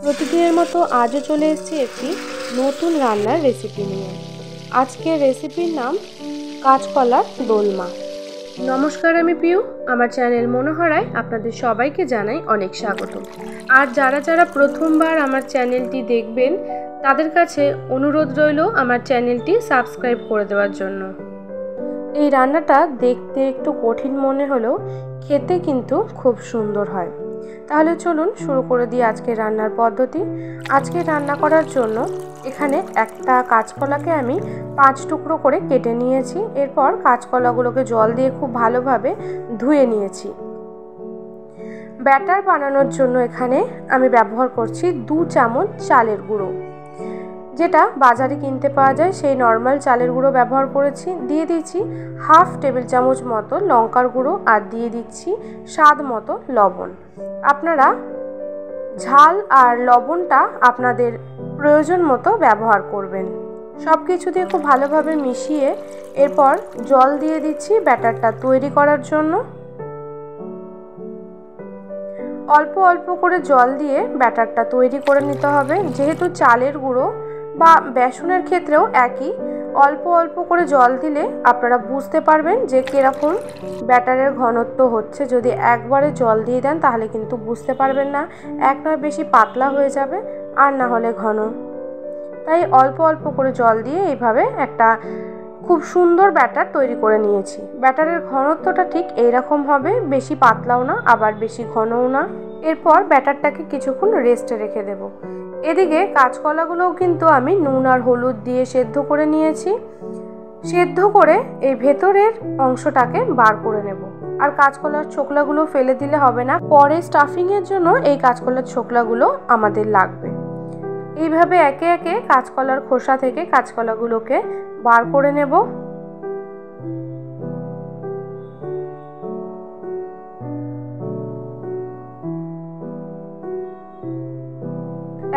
প্রতিদিনের মতো আজও চলে এসেছি একটি নতুন রান্নার রেসিপি নিয়ে। আজকের রেসিপির নাম কাঁচকলার দোলমা। নমস্কার, আমি পিউ। আমার চ্যানেল মনোহরায় আপনাদের সবাইকে জানাই অনেক স্বাগত। আর যারা যারা প্রথমবার আমার চ্যানেলটি দেখবেন তাদের কাছে অনুরোধ রইল আমার চ্যানেলটি সাবস্ক্রাইব করে দেওয়ার জন্য। এই রান্নাটা দেখতে একটু কঠিন মনে হলেও খেতে কিন্তু খুব সুন্দর হয়। তাহলে চলুন শুরু করে দিই আজকে রান্নার পদ্ধতি। আজকে রান্না করার জন্য এখানে একটা কাঁচকলাকে আমি 5 টুকরো করে কেটে নিয়েছি। এরপর কাঁচকলাগুলোকে জল দিয়ে খুব ভালোভাবে ধুয়ে নিয়েছি। ব্যাটার বানানোর জন্য এখানে আমি ব্যবহার করছি 2 চামচ চালের গুঁড়ো, যেটা বাজারে কিনতে পাওয়া যায় সেই নর্মাল চালের গুঁড়ো ব্যবহার করেছি। দিয়ে দিচ্ছি 1/2 টেবিল চামচ মতো লঙ্কার গুঁড়ো আর দিয়ে দিচ্ছি স্বাদ মতো লবণ। আপনারা ঝাল আর লবণটা আপনাদের প্রয়োজন মতো ব্যবহার করবেন। সব কিছু দিয়ে খুব ভালোভাবে মিশিয়ে এরপর জল দিয়ে দিচ্ছি ব্যাটারটা তৈরি করার জন্য। অল্প অল্প করে জল দিয়ে ব্যাটারটা তৈরি করে নিতে হবে। যেহেতু চালের গুঁড়ো বা বেসনের ক্ষেত্রেও একই, অল্প অল্প করে জল দিলে আপনারা বুঝতে পারবেন যে কীরকম ব্যাটারের ঘনত্ব হচ্ছে। যদি একবারে জল দিয়ে দেন তাহলে কিন্তু বুঝতে পারবেন না, এক নয় বেশি পাতলা হয়ে যাবে আর না হলে ঘন। তাই অল্প অল্প করে জল দিয়ে এইভাবে একটা খুব সুন্দর ব্যাটার তৈরি করে নিয়েছি। ব্যাটারের ঘনত্বটা ঠিক এইরকম হবে, বেশি পাতলাও না আবার বেশি ঘনও না। এরপর ব্যাটারটাকে কিছুক্ষণ রেস্টে রেখে দেব। এদিকে কাঁচকলাগুলোও কিন্তু আমি নুন আর হলুদ দিয়ে সেদ্ধ করে নিয়েছি। সেদ্ধ করে এই ভেতরের অংশটাকে বার করে নেব। আর কাঁচকলার ছোকলাগুলো ফেলে দিলে হবে না, পরে স্টাফিংয়ের জন্য এই কাঁচকলার ছোকলাগুলো আমাদের লাগবে। এইভাবে একে একে কাঁচকলার খোসা থেকে কাঁচকলাগুলোকে বার করে নেব।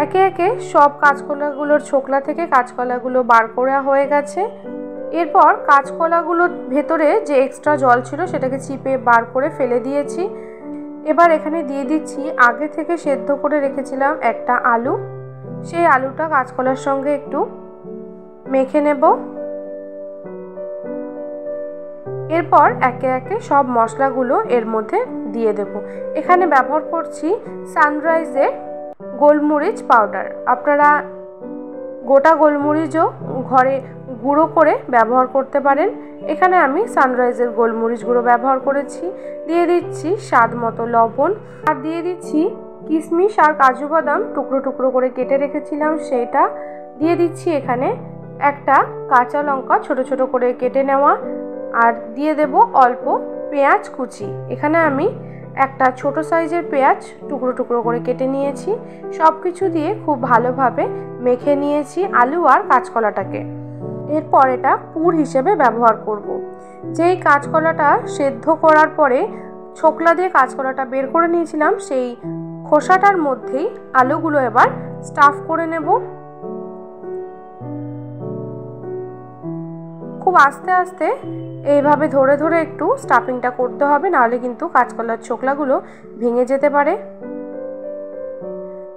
একে একে সব কাঁচকলাগুলোর ছোকলা থেকে কাঁচকলাগুলো বার করা হয়ে গেছে। এরপর কাঁচকলাগুলোর ভেতরে যে এক্সট্রা জল ছিল সেটাকে চিপে বার করে ফেলে দিয়েছি। এবার এখানে দিয়ে দিচ্ছি আগে থেকে সেদ্ধ করে রেখেছিলাম একটা আলু। সেই আলুটা কাঁচকলার সঙ্গে একটু মেখে নেব। এরপর একে একে সব মশলাগুলো এর মধ্যে দিয়ে দেব। এখানে ব্যবহার করছি সানরাইজের গোলমরিচ পাউডার। আপনারা গোটা গোলমরিচও ঘরে গুঁড়ো করে ব্যবহার করতে পারেন। এখানে আমি সানরাইজের গোলমরিচ গুঁড়ো ব্যবহার করেছি। দিয়ে দিচ্ছি স্বাদ মতো লবণ আর দিয়ে দিচ্ছি কিশমিশ আর কাজু বাদাম টুকরো টুকরো করে কেটে রেখেছিলাম সেটা দিয়ে দিচ্ছি। এখানে একটা কাঁচা লঙ্কা ছোট ছোট করে কেটে নেওয়া আর দিয়ে দেব অল্প পেঁয়াজ কুচি। এখানে আমি একটা ছোট সাইজের পেঁয়াজ টুকরো টুকরো করে কেটে নিয়েছি। সব কিছু দিয়ে খুব ভালোভাবে মেখে নিয়েছি আলু আর কাঁচকলাটাকে। এরপর এটা পুর হিসেবে ব্যবহার করব। যেই কাঁচকলাটা সেদ্ধ করার পরে ছোকলা দিয়ে কাঁচকলাটা বের করে নিয়েছিলাম সেই খোসাটার মধ্যেই আলুগুলো এবার স্টাফ করে নেব। খুব আস্তে আস্তে এইভাবে ধরে ধরে একটু স্টাফিংটা করতে হবে, নাহলে কিন্তু কাঁচকলার ছোকলাগুলো ভেঙে যেতে পারে।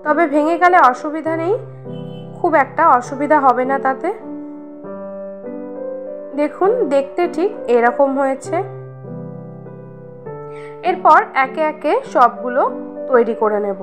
তবে ভেঙে গেলে অসুবিধা নেই, খুব একটা অসুবিধা হবে না তাতে। দেখুন দেখতে ঠিক এরকম হয়েছে। এরপর একে একে সবগুলো তৈরি করে নেব।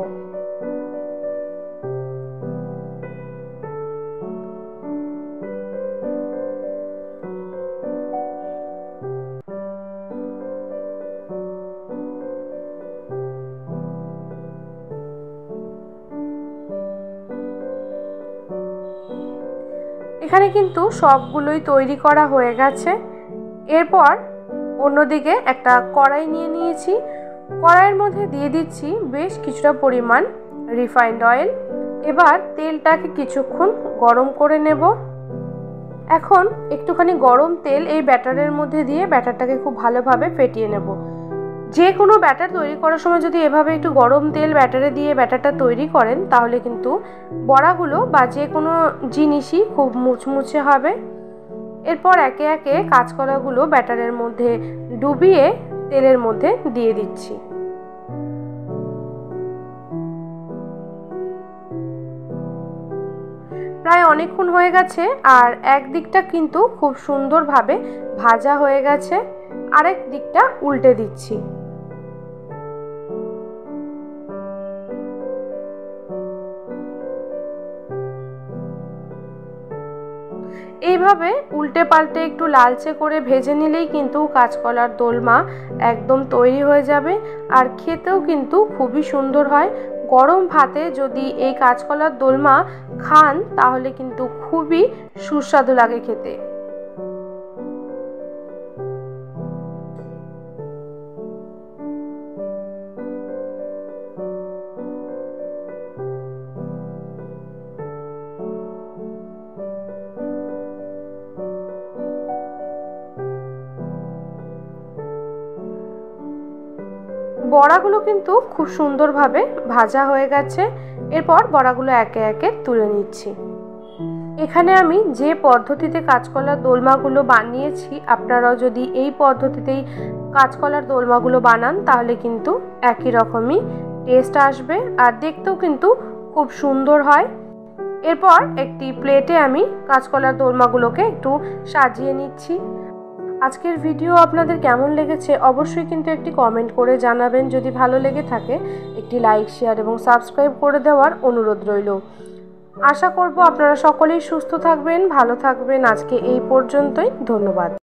এখানে কিন্তু সবগুলোই তৈরি করা হয়ে গেছে। এরপর অন্যদিকে একটা কড়াই নিয়ে নিয়েছি। কড়াইয়ের মধ্যে দিয়ে দিচ্ছি বেশ কিছুটা পরিমাণ রিফাইন্ড অয়েল। এবার তেলটাকে কিছুক্ষণ গরম করে নেব। এখন একটুখানি গরম তেল এই ব্যাটারের মধ্যে দিয়ে ব্যাটারটাকে খুব ভালোভাবে ফেটিয়ে নেব। যে কোনো ব্যাটার তৈরি করার সময় যদি এভাবে একটু গরম তেল ব্যাটারে দিয়ে ব্যাটারটা তৈরি করেন তাহলে কিন্তু বড়াগুলো বা যে কোনো জিনিসই খুব মুচমুচে হবে। এরপর একে একে কাঁচকলাগুলো ব্যাটারের মধ্যে ডুবিয়ে তেলের মধ্যে দিয়ে দিচ্ছি। প্রায় অনেকক্ষণ হয়ে গেছে আর এক দিকটা কিন্তু খুব সুন্দরভাবে ভাজা হয়ে গেছে। আরেক দিকটা উল্টে দিচ্ছি। এইভাবে উল্টে পাল্টে একটু লালচে করে ভেজে নিলেই কিন্তু কাঁচকলার দোলমা একদম তৈরি হয়ে যাবে। আর খেতেও কিন্তু খুবই সুন্দর হয়। গরম ভাতে যদি এই কাঁচকলার দোলমা খান তাহলে কিন্তু খুবই সুস্বাদু লাগে খেতে। বড়াগুলো কিন্তু খুব সুন্দরভাবে ভাজা হয়ে গেছে। এরপর বড়াগুলো একে একে তুলে নিচ্ছি। এখানে আমি যে পদ্ধতিতে কাঁচকলার দোলমাগুলো বানিয়েছি, আপনারাও যদি এই পদ্ধতিতেই কাঁচকলার দোলমাগুলো বানান তাহলে কিন্তু একই রকমই টেস্ট আসবে আর দেখতেও কিন্তু খুব সুন্দর হয়। এরপর একটি প্লেটে আমি কাঁচকলার দোলমাগুলোকে একটু সাজিয়ে নিচ্ছি। আজকের ভিডিও আপনাদের কেমন লেগেছে অবশ্যই কিন্তু একটি কমেন্ট করে জানাবেন। যদি ভালো লেগে থাকে একটি লাইক, শেয়ার এবং সাবস্ক্রাইব করে দেওয়ার অনুরোধ রইল। আশা করব আপনারা সকলেই সুস্থ থাকবেন, ভালো থাকবেন। আজকে এই পর্যন্তই, ধন্যবাদ।